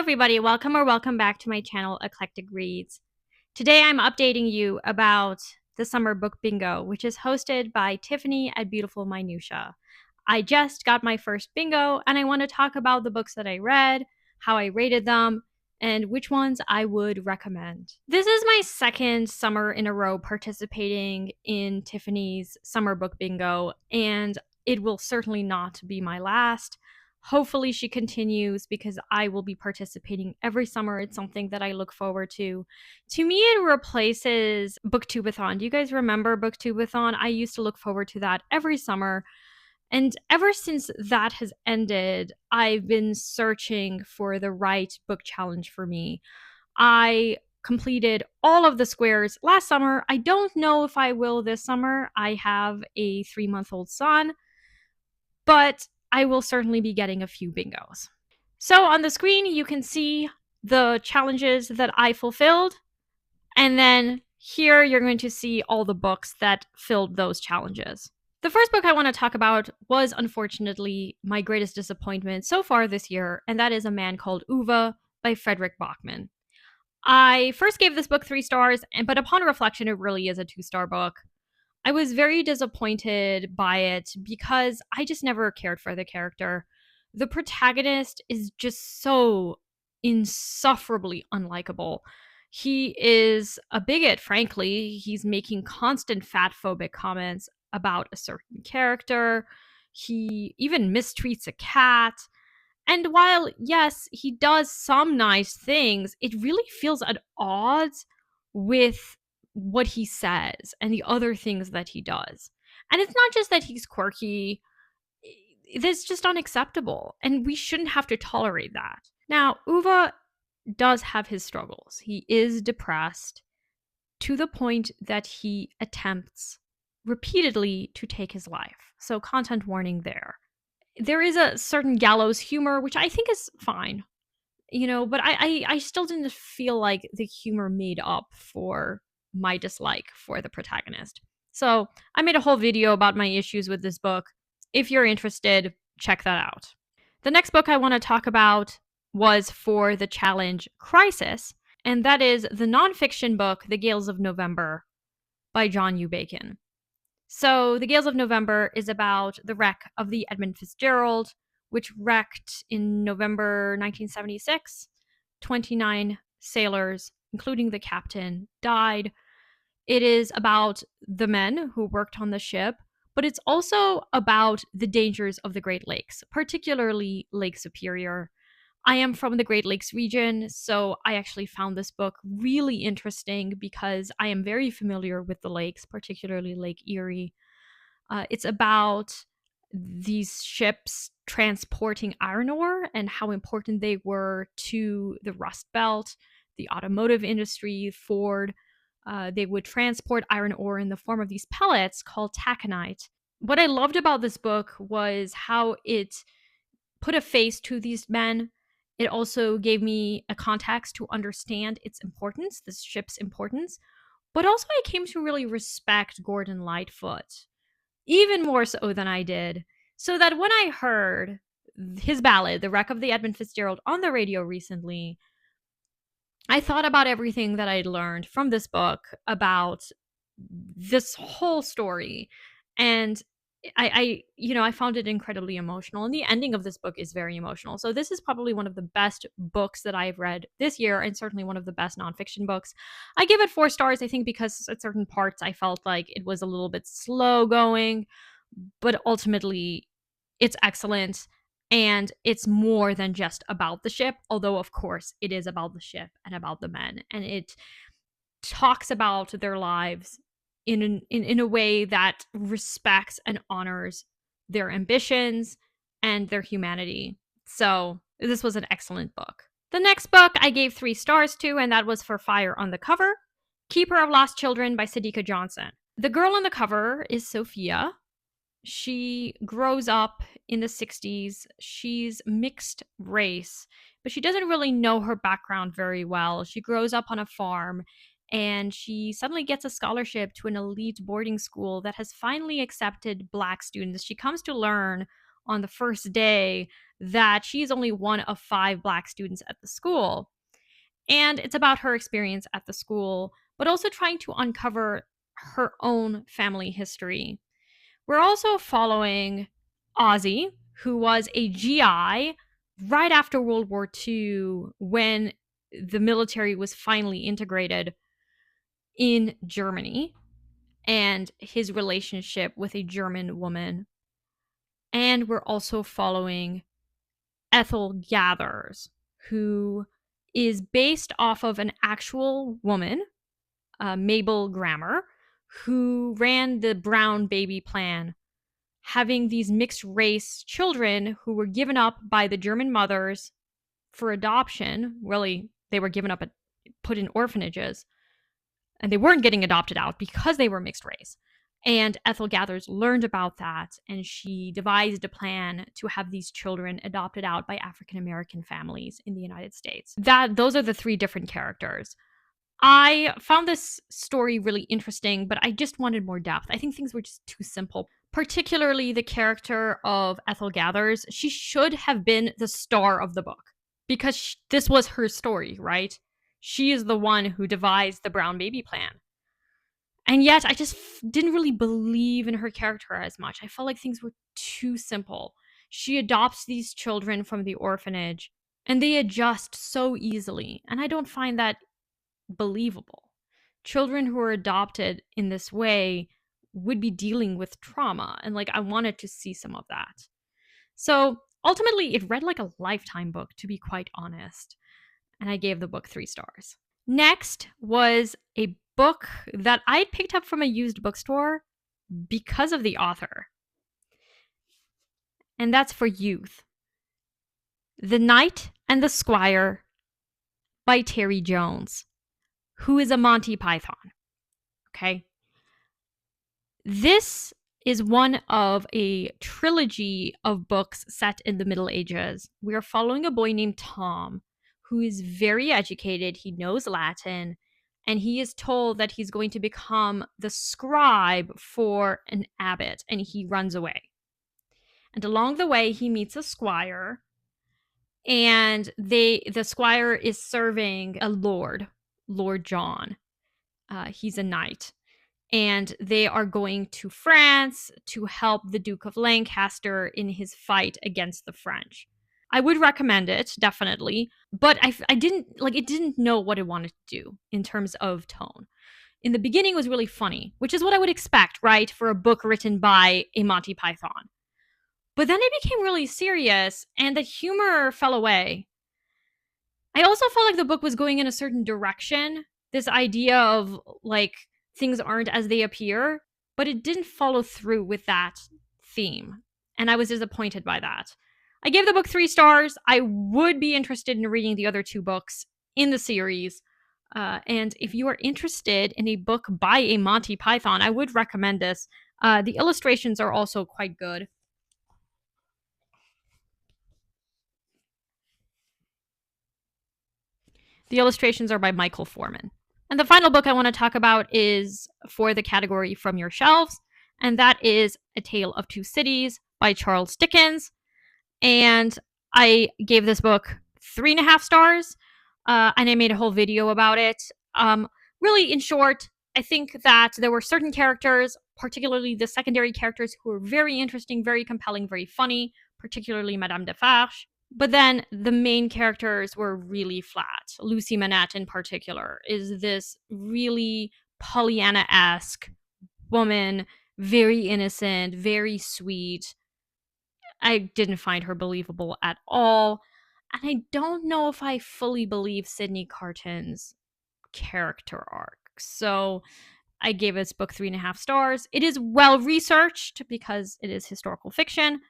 everybody, welcome back to my channel, Eclectic Reads. Today I'm updating you about the Summer Book Bingo, which is hosted by Tiffany at Beautiful Minutia. I just got my first bingo, and I want to talk about the books that I read, how I rated them, and which ones I would recommend. This is my second summer in a row participating in Tiffany's Summer Book Bingo, and it will certainly not be my last. Hopefully she continues because I will be participating every summer. It's something that I look forward to. To me, it replaces Booktubeathon. Do you guys remember Booktubeathon? I used to look forward to that every summer. And ever since that has ended, I've been searching for the right book challenge for me. I completed all of the squares last summer. I don't know if I will this summer. I have a 3-month-old son, but I will certainly be getting a few bingos. So on the screen, you can see the challenges that I fulfilled. And then here you're going to see all the books that filled those challenges. The first book I want to talk about was unfortunately my greatest disappointment so far this year, and that is A Man Called Uwe by Frederick Bachman. I first gave this book 3 stars, but upon reflection, it really is a 2-star book. I was very disappointed by it because I just never cared for the character. The protagonist is just so insufferably unlikable. He is a bigot, frankly. He's making constant fat-phobic comments about a certain character. He even mistreats a cat. And while, yes, he does some nice things, it really feels at odds with what he says and the other things that he does. And it's not just that he's quirky, that's just unacceptable. And we shouldn't have to tolerate that. Now, Uwe does have his struggles. He is depressed to the point that he attempts repeatedly to take his life. So, content warning there. There is a certain gallows humor, which I think is fine, but I still didn't feel like the humor made up for my dislike for the protagonist. So I made a whole video about my issues with this book. If you're interested, check that out. The next book I want to talk about was for the challenge Crisis, and that is the nonfiction book The Gales of November by John U. Bacon. So The Gales of November is about the wreck of the Edmund Fitzgerald, which wrecked in November 1976. 29 sailors, including the captain, died. It is about the men who worked on the ship, but it's also about the dangers of the Great Lakes, particularly Lake Superior. I am from the Great Lakes region, so I actually found this book really interesting because I am very familiar with the lakes, particularly Lake Erie. It's about these ships transporting iron ore and how important they were to the Rust Belt, the automotive industry, Ford. They would transport iron ore in the form of these pellets called taconite. What I loved about this book was how it put a face to these men. It also gave me a context to understand its importance, this ship's importance. But also I came to really respect Gordon Lightfoot, even more so than I did. So that when I heard his ballad, The Wreck of the Edmund Fitzgerald, on the radio recently, I thought about everything that I'd learned from this book about this whole story. And I found it incredibly emotional. And the ending of this book is very emotional. So this is probably one of the best books that I've read this year, and certainly one of the best nonfiction books. I give it 4 stars, I think, because at certain parts I felt like it was a little bit slow going, but ultimately it's excellent. And it's more than just about the ship, although of course it is about the ship and about the men. And it talks about their lives in a way that respects and honors their ambitions and their humanity. So this was an excellent book. The next book I gave 3 stars to, and that was For Fire on the Cover, Keeper of Lost Children by Sadika Johnson. The girl on the cover is Sophia. She grows up in the 60s. She's mixed race, but she doesn't really know her background very well. She grows up on a farm, and she suddenly gets a scholarship to an elite boarding school that has finally accepted Black students. She comes to learn on the first day that she's only one of 5 Black students at the school. And it's about her experience at the school, but also trying to uncover her own family history. We're also following Ozzy, who was a GI right after World War II when the military was finally integrated in Germany, and his relationship with a German woman. And we're also following Ethel Gathers, who is based off of an actual woman, Mabel Grammer, who ran the Brown Baby Plan, having these mixed race children who were given up by the German mothers for adoption. Really, they were given up, put in orphanages, and they weren't getting adopted out because they were mixed race. And Ethel Gathers learned about that, and she devised a plan to have these children adopted out by African American families in the United States. Those are the 3 different characters. I found this story really interesting, but I just wanted more depth. I think things were just too simple. Particularly the character of Ethel Gathers. She should have been the star of the book because this was her story, right? She is the one who devised the Brown Baby Plan. And yet, I just didn't really believe in her character as much. I felt like things were too simple. She adopts these children from the orphanage, and they adjust so easily. And I don't find that believable. Children who are adopted in this way would be dealing with trauma, and I wanted to see some of that. So ultimately, it read like a Lifetime book, to be quite honest, and I gave the book 3 stars. Next was a book that I picked up from a used bookstore because of the author, and that's for youth. The Knight and the Squire by Terry Jones, who is a Monty Python. Okay? This is one of a trilogy of books set in the Middle Ages. We are following a boy named Tom, who is very educated. He knows Latin, and he is told that he's going to become the scribe for an abbot, and he runs away. And along the way, he meets a squire, and the squire is serving a Lord John. He's a knight. And they are going to France to help the Duke of Lancaster in his fight against the French. I would recommend it, definitely, but I didn't, it didn't know what it wanted to do in terms of tone. In the beginning, it was really funny, which is what I would expect, right, for a book written by a Monty Python. But then it became really serious, and the humor fell away. I also felt like the book was going in a certain direction, this idea of, things aren't as they appear, but it didn't follow through with that theme, and I was disappointed by that. I gave the book 3 stars. I would be interested in reading the other 2 books in the series, and if you are interested in a book by a Monty Python, I would recommend this. The illustrations are also quite good. The illustrations are by Michael Foreman. And the final book I want to talk about is for the category From Your Shelves, and that is A Tale of Two Cities by Charles Dickens. And I gave this book 3.5 stars, and I made a whole video about it. Really, in short, I think that there were certain characters, particularly the secondary characters, who were very interesting, very compelling, very funny, particularly Madame Defarge. But then the main characters were really flat. Lucy Manette, in particular, is this really Pollyanna-esque woman, very innocent, very sweet. I didn't find her believable at all. And I don't know if I fully believe Sydney Carton's character arc. So I gave this book 3.5 stars. It is well researched because it is historical fiction,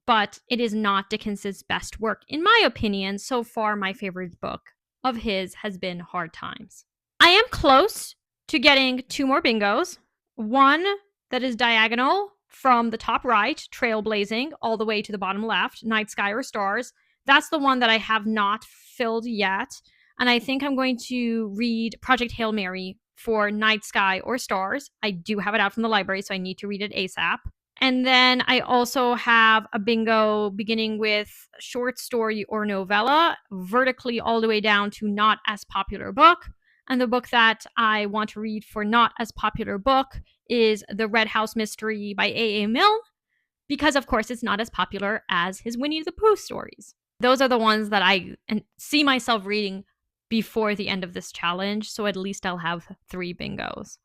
but it is not Dickens's best work. In my opinion, so far my favorite book of his has been Hard Times. I am close to getting 2 more bingos. One that is diagonal from the top right, Trailblazing, all the way to the bottom left, Night Sky or Stars. That's the one that I have not filled yet. And I think I'm going to read Project Hail Mary for Night Sky or Stars. I do have it out from the library, so I need to read it ASAP. And then I also have a bingo beginning with short story or novella, vertically all the way down to not as popular book. And the book that I want to read for not as popular book is The Red House Mystery by A.A. Milne, because of course it's not as popular as his Winnie the Pooh stories. Those are the ones that I see myself reading before the end of this challenge, so at least I'll have 3 bingos.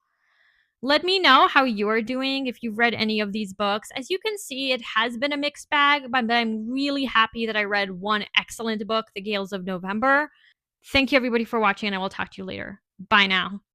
Let me know how you're doing if you've read any of these books. As you can see, it has been a mixed bag, but I'm really happy that I read one excellent book, The Gales of November. Thank you everybody for watching, and I will talk to you later. Bye now.